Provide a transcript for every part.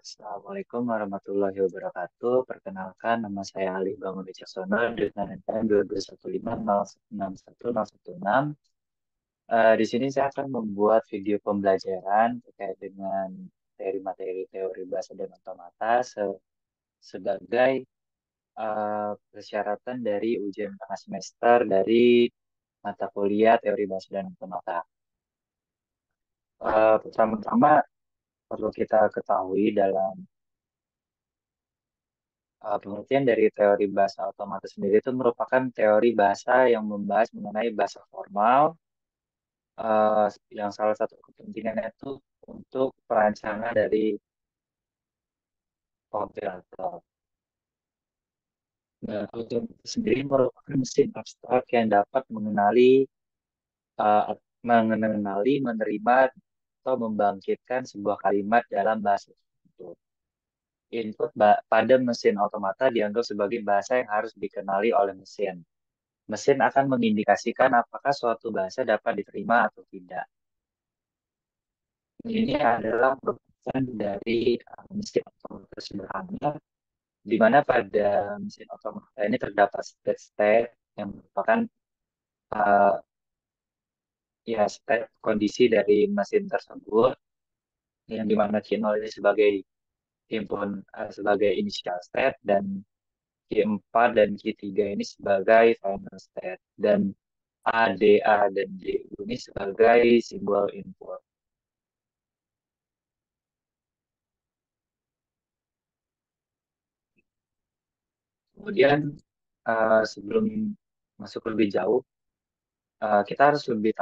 Assalamualaikum warahmatullahi wabarakatuh. Perkenalkan, nama saya Ali Bangun Wicaksono dengan NPM 221506116. Di sini saya akan membuat video pembelajaran terkait dengan materi-materi teori bahasa dan otomata sebagai persyaratan dari ujian tengah semester dari mata kuliah teori bahasa dan otomata. Pertama-tama perlu kita ketahui dalam pengertian dari teori bahasa otomatis sendiri itu merupakan teori bahasa yang membahas mengenai bahasa formal, eh, yang salah satu kepentingannya itu untuk perancangan dari kompilator. Nah, otomatis sendiri merupakan mesin abstrak yang dapat eh, menerima, atau membangkitkan sebuah kalimat dalam bahasa tersebut. Pada mesin otomata dianggap sebagai bahasa yang harus dikenali oleh mesin. Mesin akan mengindikasikan apakah suatu bahasa dapat diterima atau tidak. Ini adalah perubahan dari mesin otomatis sederhana, di mana pada mesin otomatis ini terdapat state-state yang merupakan uh, ya state kondisi dari mesin tersebut, yang dimana Q0 ini sebagai sebagai initial state, dan Q4 dan Q3 ini sebagai final state, dan A, D, A, dan D ini sebagai simbol input. Kemudian sebelum masuk lebih jauh, kita harus lebih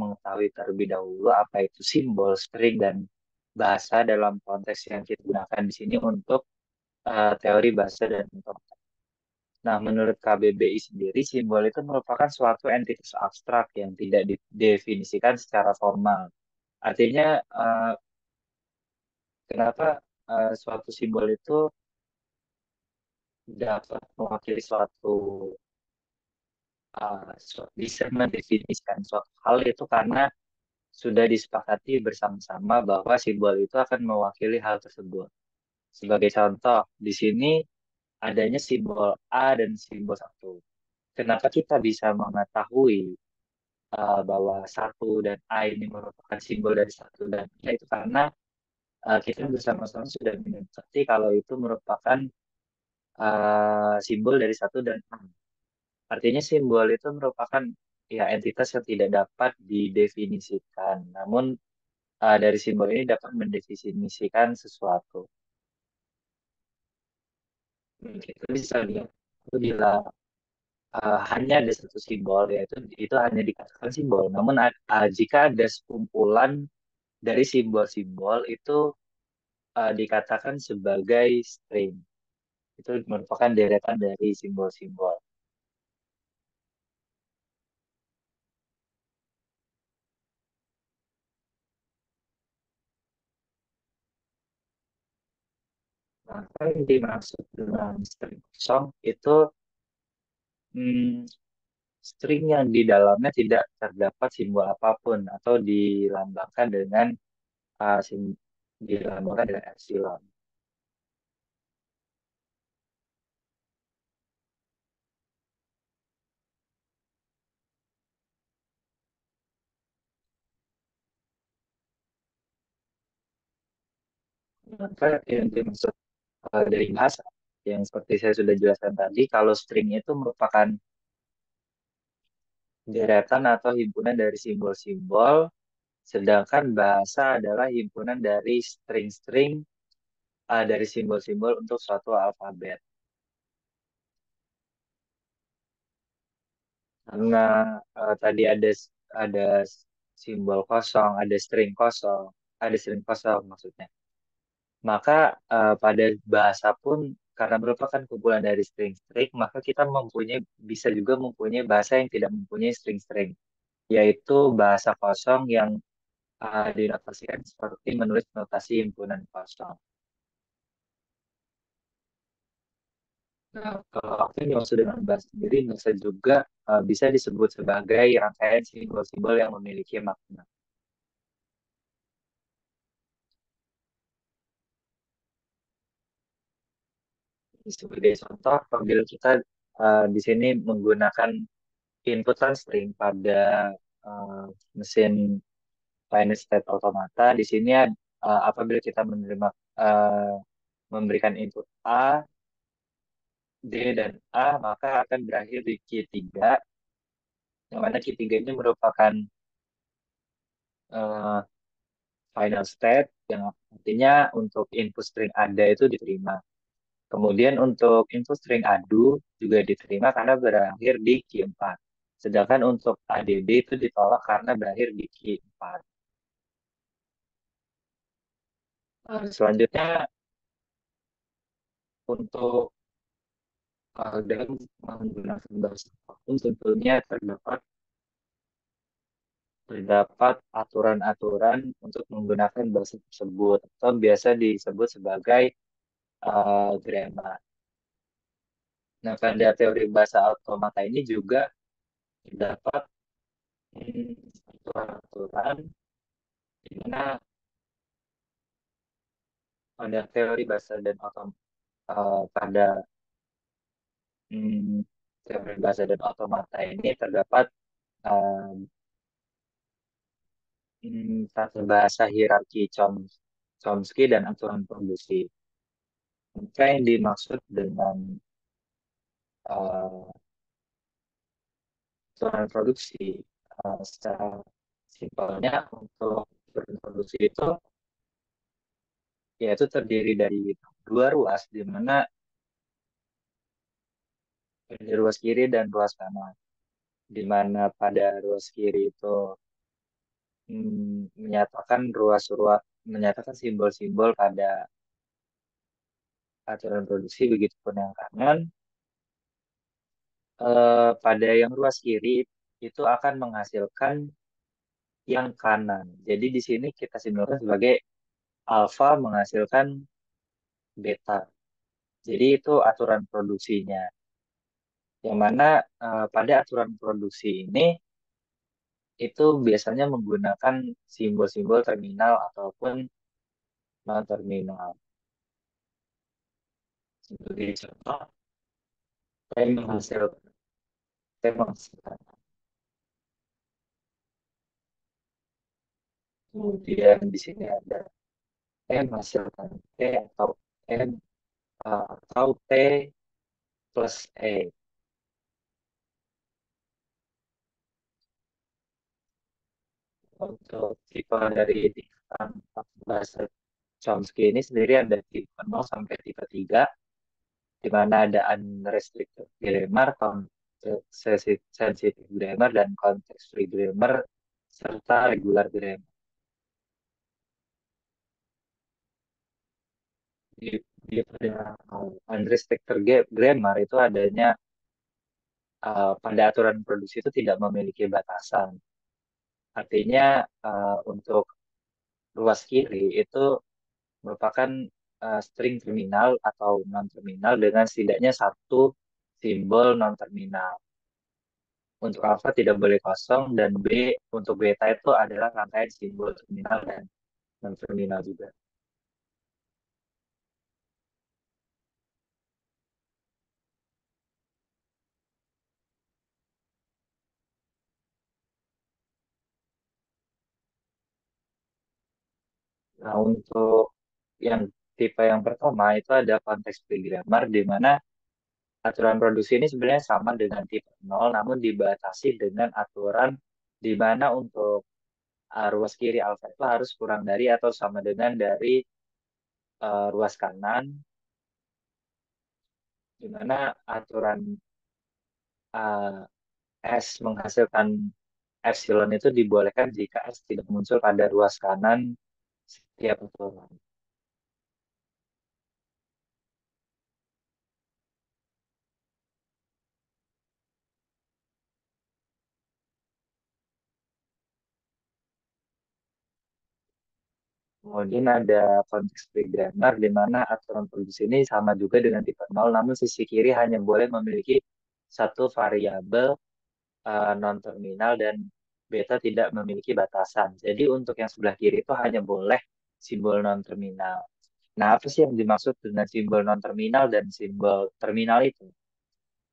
mengetahui terlebih dahulu apa itu simbol, string, dan bahasa dalam konteks yang kita gunakan di sini untuk teori bahasa dan otomata. Nah, menurut KBBI sendiri, simbol itu merupakan suatu entitas abstrak yang tidak didefinisikan secara formal. Artinya, kenapa suatu simbol itu dapat mewakili bisa mendefinisikan suatu hal itu karena sudah disepakati bersama-sama bahwa simbol itu akan mewakili hal tersebut. Sebagai contoh, di sini adanya simbol A dan simbol satu. Kenapa kita bisa mengetahui bahwa satu dan A ini merupakan simbol dari satu dan A itu karena kita bersama-sama sudah mengerti kalau itu merupakan simbol dari satu dan A. Artinya simbol itu merupakan ya entitas yang tidak dapat didefinisikan. Namun dari simbol ini dapat mendefinisikan sesuatu. Kita bisa lihat bila hanya ada satu simbol, yaitu itu hanya dikatakan simbol. Namun jika ada sekumpulan dari simbol-simbol itu dikatakan sebagai string. Itu merupakan deretan dari simbol-simbol. Maka yang dimaksud dengan string kosong itu hmm, string yang di dalamnya tidak terdapat simbol apapun atau dilambangkan dengan dilambangkan dengan epsilon. Maka yang dimaksud dari bahasa yang seperti saya sudah jelaskan tadi, kalau string itu merupakan deretan atau himpunan dari simbol-simbol, sedangkan bahasa adalah himpunan dari string-string dari simbol-simbol untuk suatu alfabet. Karena tadi ada simbol kosong, ada string kosong maksudnya. Maka pada bahasa pun karena merupakan kumpulan dari string-string, maka kita bisa juga mempunyai bahasa yang tidak mempunyai string-string, yaitu bahasa kosong yang dinotasikan seperti menulis notasi himpunan kosong. Nah, kalau aku yang dimaksud dengan bahasa sendiri bisa disebut sebagai rangkaian simbol-simbol yang memiliki makna. Sebagai contoh, apabila kita di sini menggunakan input string pada uh, mesin finite state automata, di sini apabila kita menerima uh, memberikan input A, D, dan A, maka akan berakhir di Q3, yang mana Q3 ini merupakan uh, final state, yang artinya untuk input string ada itu diterima. Kemudian untuk input string adu juga diterima karena berakhir di Q4. Sedangkan untuk ADD itu ditolak karena berakhir di Q4. Selanjutnya untuk dalam menggunakan bahasa apapun tentunya terdapat aturan-aturan untuk menggunakan bahasa tersebut atau biasa disebut sebagai grammar. Nah, pada teori bahasa automata ini juga terdapat aturan-aturan di mana pada teori bahasa dan pada mm, teori bahasa dan otomata ini terdapat uh, tata bahasa hierarki Chomsky dan aturan produksi. Apa yang dimaksud dengan uh, aturan produksi? Secara simpelnya untuk berproduksi itu yaitu terdiri dari dua ruas, di mana ada ruas kiri dan ruas kanan. Di mana pada ruas kiri itu menyatakan ruas-ruas, menyatakan simbol-simbol pada aturan produksi, begitupun yang kanan. Pada yang ruas kiri itu akan menghasilkan yang kanan. Jadi di sini kita simpulkan sebagai alfa menghasilkan beta. Jadi itu aturan produksinya. Yang mana pada aturan produksi ini itu biasanya menggunakan simbol-simbol terminal ataupun non terminal. Sebagai contoh, saya menghasilkan, saya menghasilkan. Kemudian di sini ada M menghasilkan T atau M atau T plus E. Untuk tipe dari tingkatan bahasa Chomsky ini sendiri ada tipe 0 sampai tipe 3, di mana ada unrestricted grammar, sensitive grammar, dan context free grammar, serta regular grammar. Di pada unrestricted grammar itu adanya pada aturan produksi itu tidak memiliki batasan. Artinya untuk ruas kiri itu merupakan string terminal atau non-terminal dengan setidaknya satu simbol non-terminal. Untuk alfa tidak boleh kosong, dan B untuk beta itu adalah rangkaian simbol terminal dan non-terminal juga. Nah, untuk yang tipe yang pertama itu ada konteks free grammar, di mana aturan produksi ini sebenarnya sama dengan tipe nol, namun dibatasi dengan aturan di mana untuk ruas kiri alfa itu harus kurang dari atau sama dengan dari ruas kanan, di mana aturan uh, S menghasilkan epsilon itu dibolehkan jika S tidak muncul pada ruas kanan setiap aturan. Kemudian ada konteks free grammar, di mana aturan produksi ini sama juga dengan tipe nol, namun sisi kiri hanya boleh memiliki satu variabel non-terminal, dan beta tidak memiliki batasan. Jadi untuk yang sebelah kiri itu hanya boleh simbol non-terminal. Nah, apa sih yang dimaksud dengan simbol non-terminal dan simbol terminal itu?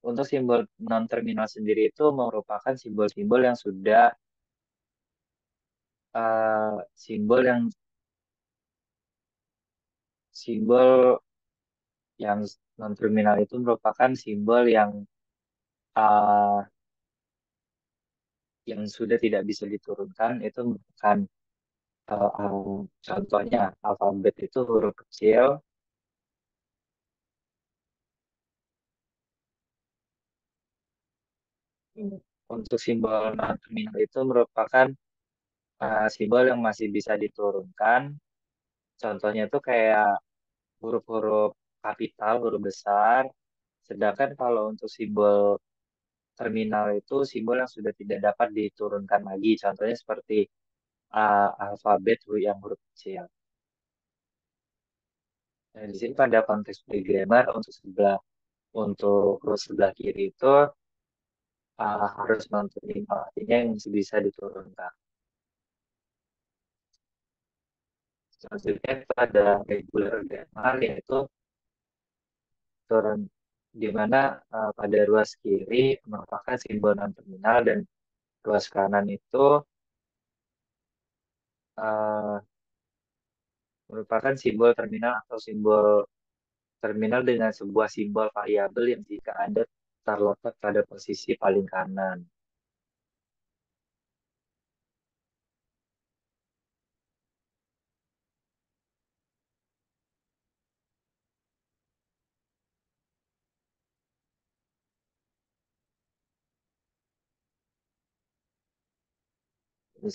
Untuk simbol non-terminal sendiri itu merupakan simbol-simbol yang sudah simbol simbol yang non-terminal itu merupakan simbol uh, yang sudah tidak bisa diturunkan. Itu merupakan contohnya alfabet itu huruf kecil. Untuk simbol non-terminal itu merupakan simbol yang masih bisa diturunkan. Contohnya itu kayak huruf-huruf kapital, huruf besar. Sedangkan kalau untuk simbol terminal itu simbol yang sudah tidak dapat diturunkan lagi. Contohnya seperti alfabet yang huruf kecil. Nah, di sini pada konteks grammar untuk huruf sebelah kiri itu harus menerima artinya yang bisa diturunkan. Selanjutnya pada regular grammar yaitu turun di mana pada ruas kiri merupakan simbol non terminal dan ruas kanan itu uh, merupakan simbol terminal atau simbol terminal dengan sebuah simbol variabel yang jika ada terletak pada posisi paling kanan.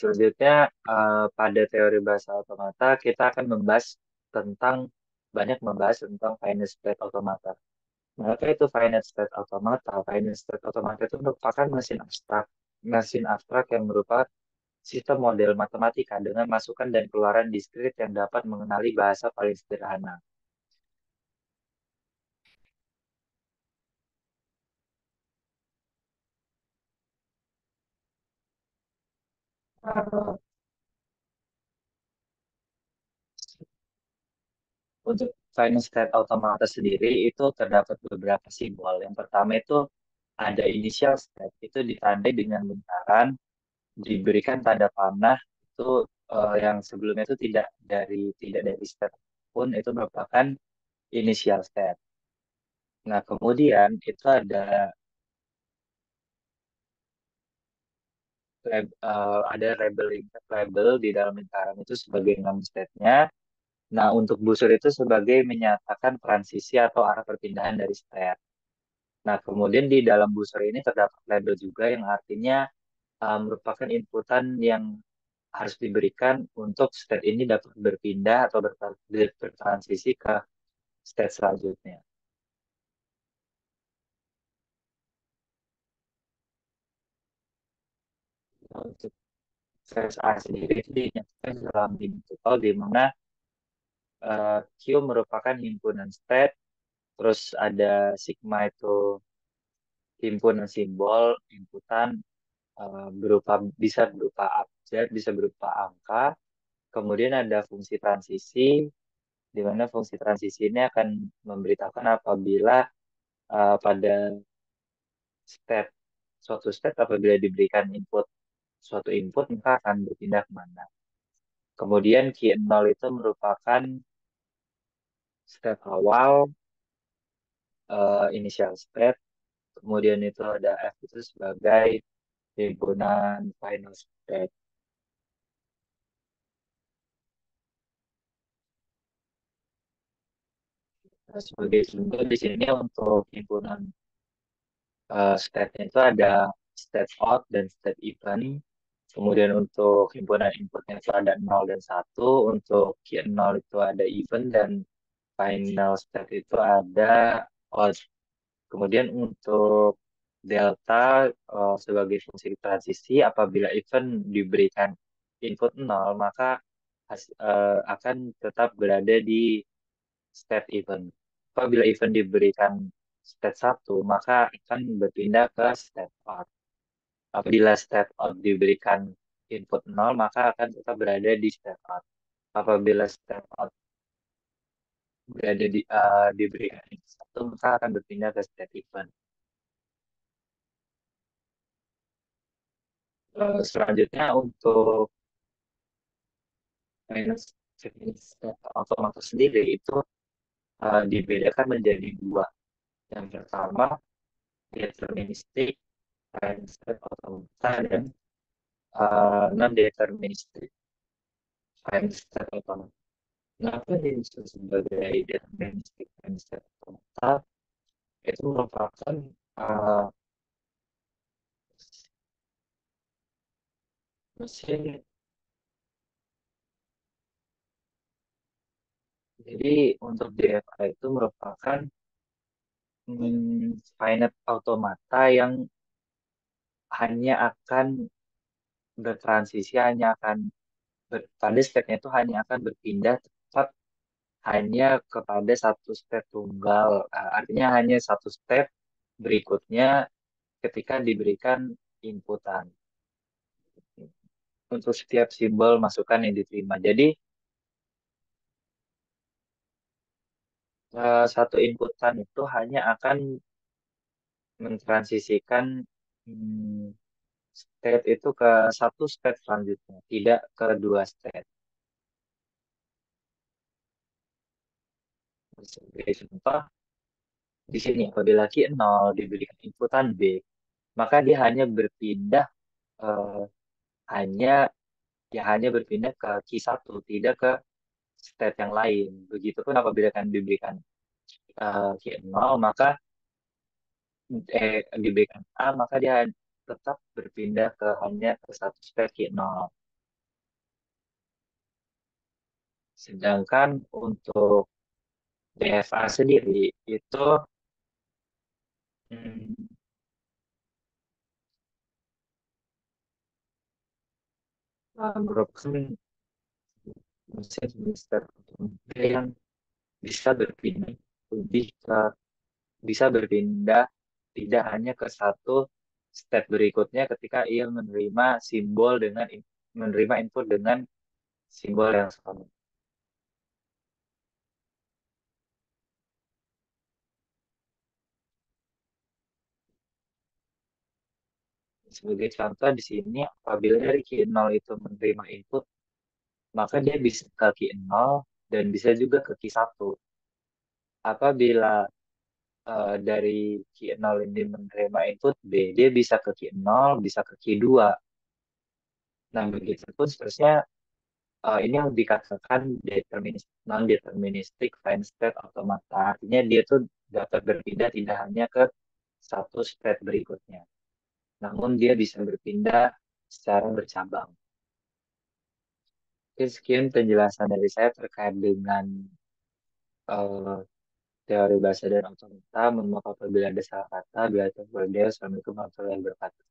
Selanjutnya, pada teori bahasa otomata, kita akan tentang membahas tentang finite state automata. Maka itu finite state automata. Finite state automata itu merupakan mesin abstrak yang merupakan sistem model matematika dengan masukan dan keluaran diskrit yang dapat mengenali bahasa paling sederhana. Uh, Untuk finite state automata sendiri itu terdapat beberapa simbol. Yang pertama itu ada initial state, itu ditandai dengan lingkaran, diberikan tanda panah, itu yang sebelumnya itu tidak dari state pun itu merupakan initial state. Nah, kemudian itu ada label di dalam lingkaran itu sebagai nama state-nya. Nah, untuk busur itu sebagai menyatakan transisi atau arah perpindahan dari state. Nah, kemudian di dalam busur ini terdapat label juga yang artinya merupakan inputan yang harus diberikan untuk state ini dapat berpindah atau bertransisi ke state selanjutnya. Nah, untuk phase A sendiri itu dinyatakan dalam digital di mana Q merupakan himpunan state, terus ada sigma itu himpunan simbol, inputan bisa berupa abjad, bisa berupa angka. Kemudian ada fungsi transisi, di mana fungsi transisi ini akan memberitahukan apabila pada step suatu step apabila diberikan suatu input maka akan berpindah kemana. Kemudian Q0 itu merupakan step awal initial step. Kemudian itu ada F itu sebagai himpunan final step. Nah, sebagai contoh di sini untuk himpunan step-nya itu ada step out dan step even. Kemudian untuk himpunan inputnya itu ada 0 dan 1. Untuk Q0 itu ada even dan final step itu ada odd. Kemudian untuk delta sebagai fungsi transisi apabila even diberikan input 0 maka akan tetap berada di step even. Apabila even diberikan step 1 maka akan berpindah ke step out. Apabila step out diberikan input 0 maka akan tetap berada di step out. Apabila step out diberikan int satu, maka akan berpindah ke state event. Selanjutnya untuk finance fitness otomatis sendiri itu dibedakan menjadi dua. Yang pertama deterministik finance automata dan non-deterministik finance automata. Kenapa dia disebut sebagai deterministik finance automata? Itu merupakan uh, mesin. Jadi untuk DFA itu merupakan finite automata yang hanya akan bertransisi, hanya akan pada stepnya itu hanya akan berpindah tepat hanya kepada satu step tunggal. Artinya hanya satu step berikutnya ketika diberikan inputan untuk setiap simbol masukan yang diterima. Jadi satu inputan itu hanya akan mentransisikan hmm, state itu ke satu state selanjutnya, tidak ke dua state. Sebagai contoh, di sini apabila Q0 diberikan inputan B, maka dia hanya berpindah eh, hanya hanya berpindah ke Q1, tidak ke state yang lain. Begitupun apabila kan diberikan Q0, maka diberikan A, maka dia tetap berpindah ke hanya ke satu state Q0. Sedangkan untuk DFA sendiri itu hmm, merupakan mesin semester yang bisa berpindah lebih ke bisa berpindah tidak hanya ke satu step berikutnya ketika ia menerima simbol dengan menerima input dengan simbol yang sama. Sebagai contoh di sini apabila dari Q0 itu menerima input, maka dia bisa ke Q0 dan bisa juga ke Q1. Apabila dari Q0 ini menerima input B, dia bisa ke Q0, bisa ke Q2. Nah, begitu pun seterusnya. Ini yang dikatakan non-deterministic finite state automata. Artinya dia tuh dapat berpindah tidak hanya ke satu state berikutnya, namun dia bisa berpindah secara bercabang. Oke, sekian penjelasan dari saya terkait dengan eh, teori bahasa dan otomata. Mohon maaf apabila ada salah kata. Bila terlalu. Assalamualaikum warahmatullahi wabarakatuh.